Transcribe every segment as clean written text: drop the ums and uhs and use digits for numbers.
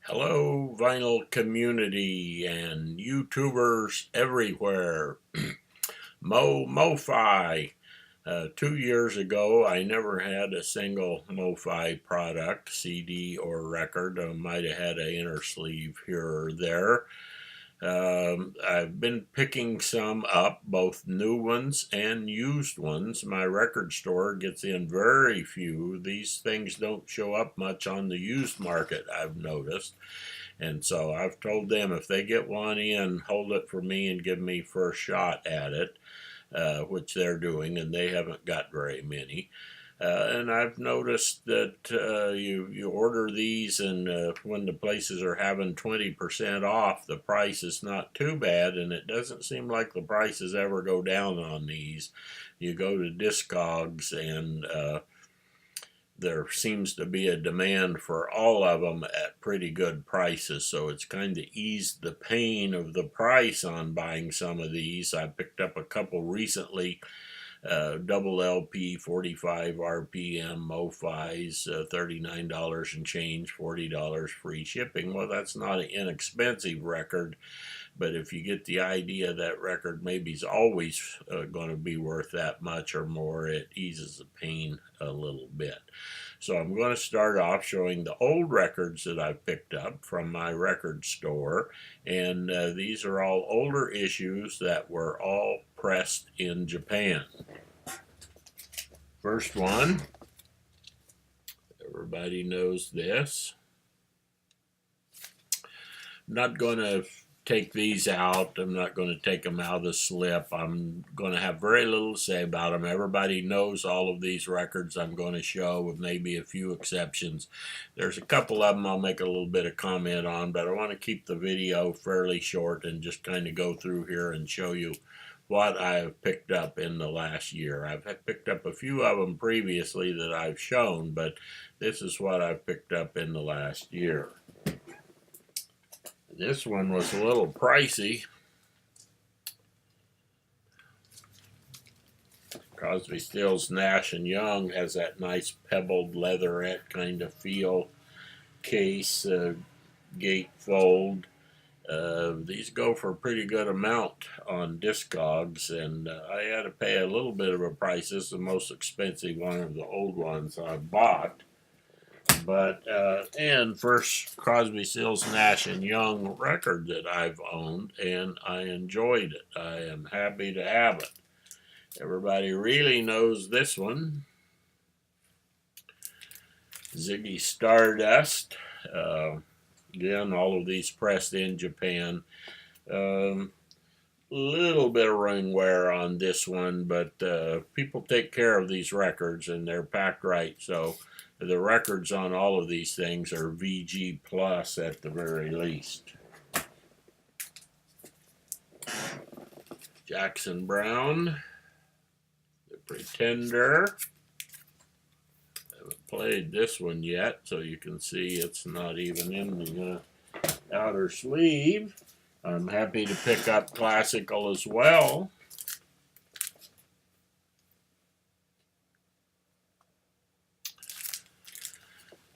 Hello, vinyl community and YouTubers everywhere. Mofi. 2 years ago, I never had a single Mofi product, CD or record. I might have had an inner sleeve here or there. I've been picking some up, both new ones and used ones. My record store gets in very few. These things don't show up much on the used market, I've noticed. And so I've told them if they get one in, hold it for me and give me first shot at it, which they're doing, and they haven't got very many. And I've noticed that you order these, and when the places are having 20% off, the price is not too bad, and it doesn't seem like the prices ever go down on these. You go to Discogs, and there seems to be a demand for all of them at pretty good prices, so it's kind of eased the pain of the price on buying some of these. I picked up a couple recently, double LP, 45 RPM Mofi's, $39 and change, $40 free shipping. Well, that's not an inexpensive record, but if you get the idea that record maybe is always going to be worth that much or more, it eases the pain a little bit. So I'm going to start off showing the old records that I've picked up from my record store, and these are all older issues that were all pressed in Japan. First one, everybody knows this. I'm not going to take these out. I'm not going to take them out of the slip. I'm going to have very little to say about them. Everybody knows all of these records I'm going to show, with maybe a few exceptions. There's a couple of them I'll make a little bit of comment on, but I want to keep the video fairly short and just kind of go through here and show you what I've picked up in the last year. I've picked up a few of them previously that I've shown, but this is what I've picked up in the last year. This one was a little pricey. Crosby, Stills, Nash & Young has that nice pebbled leatherette kind of feel. Case, gate fold. These go for a pretty good amount on Discogs, and I had to pay a little bit of a price. This is the most expensive one of the old ones I bought. But and first Crosby, Stills, Nash & Young record that I've owned, and I enjoyed it. I am happy to have it. Everybody really knows this one. Ziggy Stardust. Again, all of these pressed in Japan. Little bit of ring wear on this one, but people take care of these records, and they're packed right, so the records on all of these things are VG plus at the very least. Jackson Browne, The Pretender. I haven't played this one yet, so you can see it's not even in the outer sleeve. I'm happy to pick up classical as well.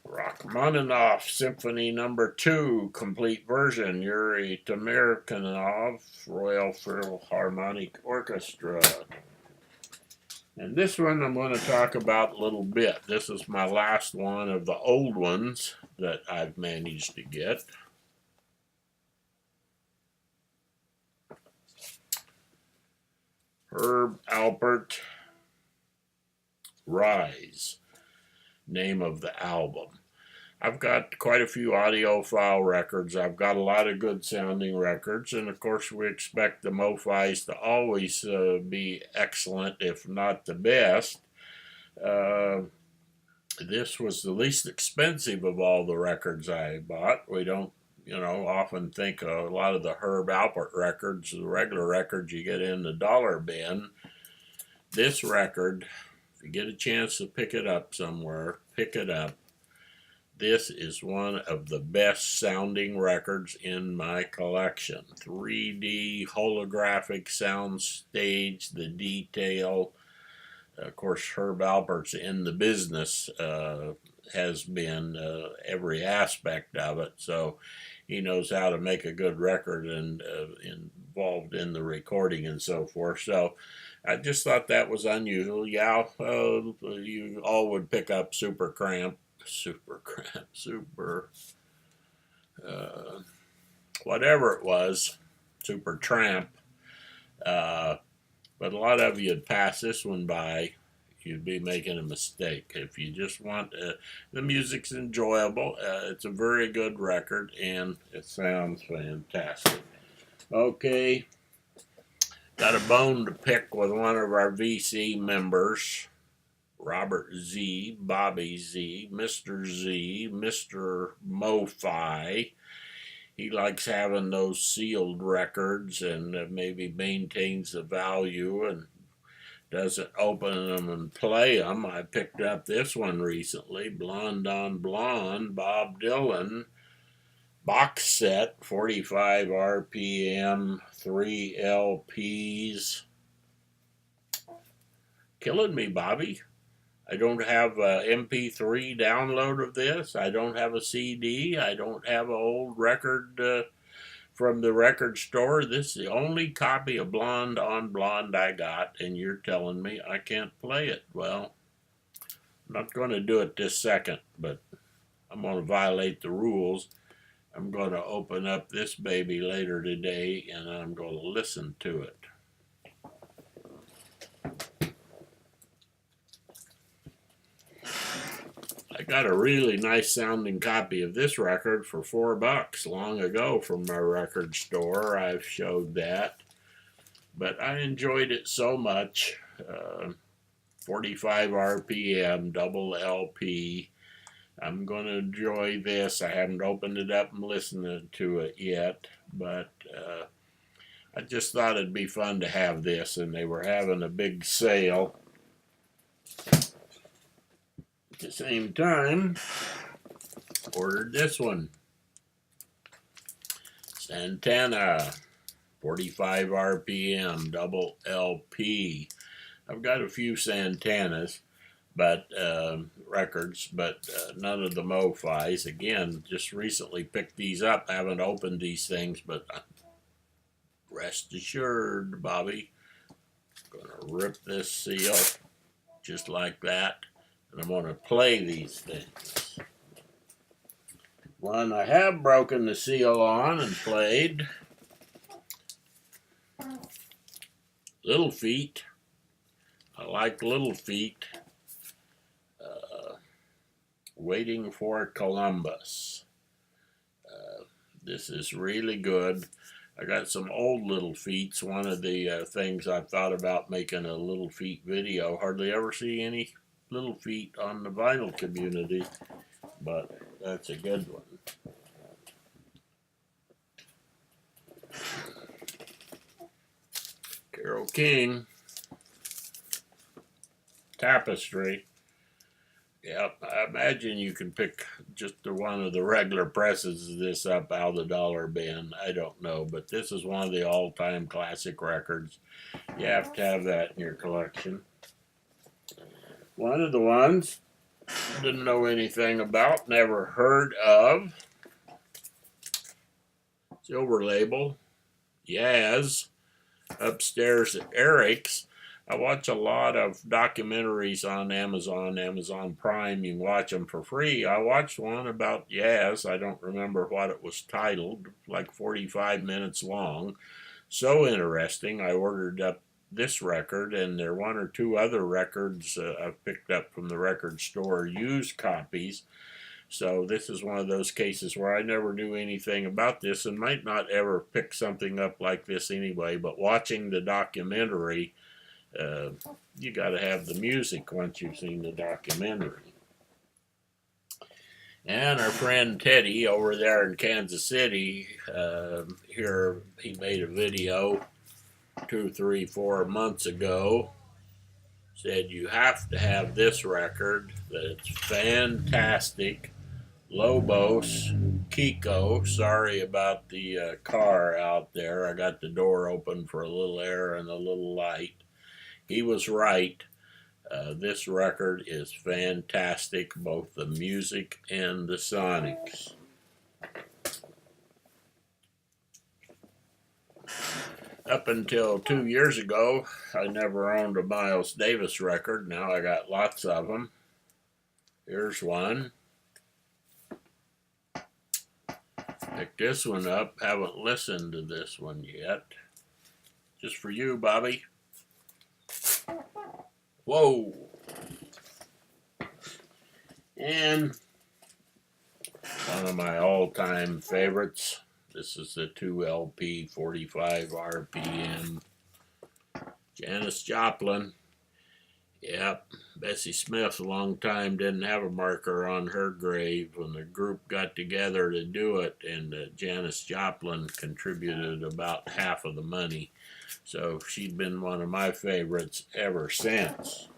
Rachmaninoff Symphony No. 2, complete version, Yuri Tamirkanov, Royal Philharmonic Orchestra. And this one I'm going to talk about a little bit. This is my last one of the old ones that I've managed to get. Herb Alpert, Rise, name of the album. I've got quite a few audiophile records. I've got a lot of good sounding records, and of course we expect the Mofis to always be excellent, if not the best. This was the least expensive of all the records I bought. We don't, often think a lot of the Herb Alpert records, the regular records you get in the dollar bin. This record, if you get a chance to pick it up somewhere, pick it up. This is one of the best sounding records in my collection. 3D holographic sound stage, the detail. Of course, Herb Alpert's in the business, has been, every aspect of it. So he knows how to make a good record and involved in the recording and so forth. So I just thought that was unusual. Yeah, you all would pick up Super, whatever it was, Super Tramp. But a lot of you would pass this one by. You'd be making a mistake. If you just want, the music's enjoyable. It's a very good record, and it sounds fantastic. Okay, got a bone to pick with one of our VC members, Robert Z, Bobby Z, Mr. Z, Mr. Mofi. He likes having those sealed records and maybe maintains the value and doesn't open them and play them. I picked up this one recently, Blonde on Blonde, Bob Dylan, box set, 45 RPM, 3 LPs. Killing me, Bobby. I don't have a MP3 download of this. I don't have a CD. I don't have an old record from the record store. This is the only copy of Blonde on Blonde I got, and you're telling me I can't play it. Well, I'm not going to do it this second, but I'm going to violate the rules. I'm going to open up this baby later today, and I'm going to listen to it. I got a really nice sounding copy of this record for $4 long ago from my record store. I've showed that, but I enjoyed it so much. 45 RPM, double LP. I'm going to enjoy this. I haven't opened it up and listened to it yet, but I just thought it'd be fun to have this, and they were having a big sale. At the same time, ordered this one. Santana, 45 RPM, double LP. I've got a few Santanas, but records, but none of the Mofis. Again, just recently picked these up. I haven't opened these things, but rest assured, Bobby, I'm gonna rip this seal just like that. And I'm going to play these things. One I have broken the seal on and played. Little Feat. I like Little Feat. Waiting for Columbus. This is really good. I got some old Little Feats. One of the things I've thought about making a Little Feat video. Hardly ever see any Little Feat on the vinyl community, but that's a good one. Carole King, Tapestry. Yep, I imagine you can pick just one of the regular presses of this up out of the dollar bin. I don't know, but this is one of the all-time classic records. You have to have that in your collection. One of the ones I didn't know anything about, never heard of. Silver label, Yaz, upstairs at Eric's. I watch a lot of documentaries on Amazon Prime. You can watch them for free. I watched one about Yaz. I don't remember what it was titled, like 45 minutes long. So interesting. I ordered up this record, and there are one or two other records I've picked up from the record store, used copies. So this is one of those cases where I never knew anything about this and might not ever pick something up like this anyway, but watching the documentary, you got to have the music once you've seen the documentary. And our friend Teddy over there in Kansas City, here he made a video 2, 3, 4 months ago, said you have to have this record, that it's fantastic. Lobos, Kiko, sorry about the car out there. I got the door open for a little air and a little light. He was right. This record is fantastic, both the music and the sonics. Up until 2 years ago, I never owned a Miles Davis record. Now I got lots of them. Here's one. Picked this one up. Haven't listened to this one yet. Just for you, Bobby. Whoa. And one of my all-time favorites. This is the 2LP 45 RPM. Janis Joplin. Yep, Bessie Smith a long time didn't have a marker on her grave when the group got together to do it, and Janis Joplin contributed about half of the money. So she'd been one of my favorites ever since.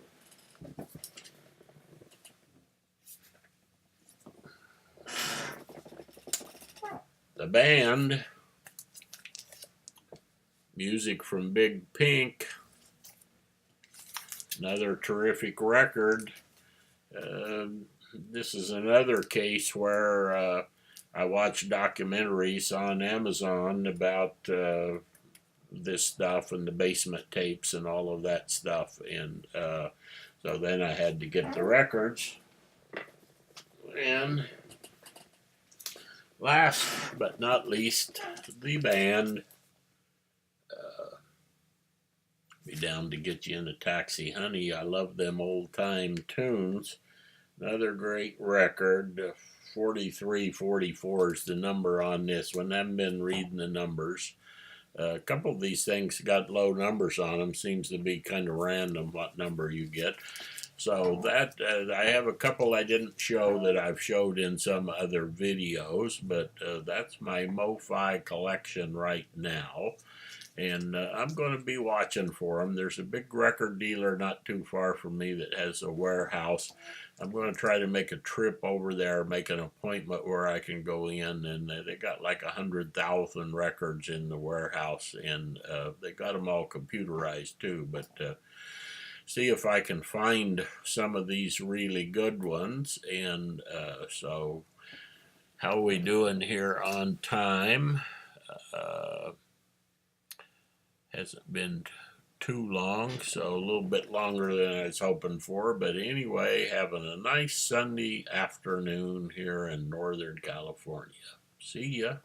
The band, music from Big Pink, another terrific record. This is another case where I watched documentaries on Amazon about this stuff and the basement tapes and all of that stuff, and so then I had to get the records. And last but not least, the band. Be down to get you in a taxi, honey. I love them old time tunes. Another great record. 4344 is the number on this one. I haven't been reading the numbers. A couple of these things got low numbers on them. Seems to be kind of random what number you get. So that I have a couple I didn't show that I've showed in some other videos, but that's my Mofi collection right now. And I'm going to be watching for them. There's a big record dealer not too far from me that has a warehouse. I'm going to try to make a trip over there, make an appointment where I can go in, and they got like 100,000 records in the warehouse, and they got them all computerized too. But see if I can find some of these really good ones. And so how are we doing here on time? Hasn't been too long, so a little bit longer than I was hoping for. But anyway, having a nice Sunday afternoon here in Northern California. See ya.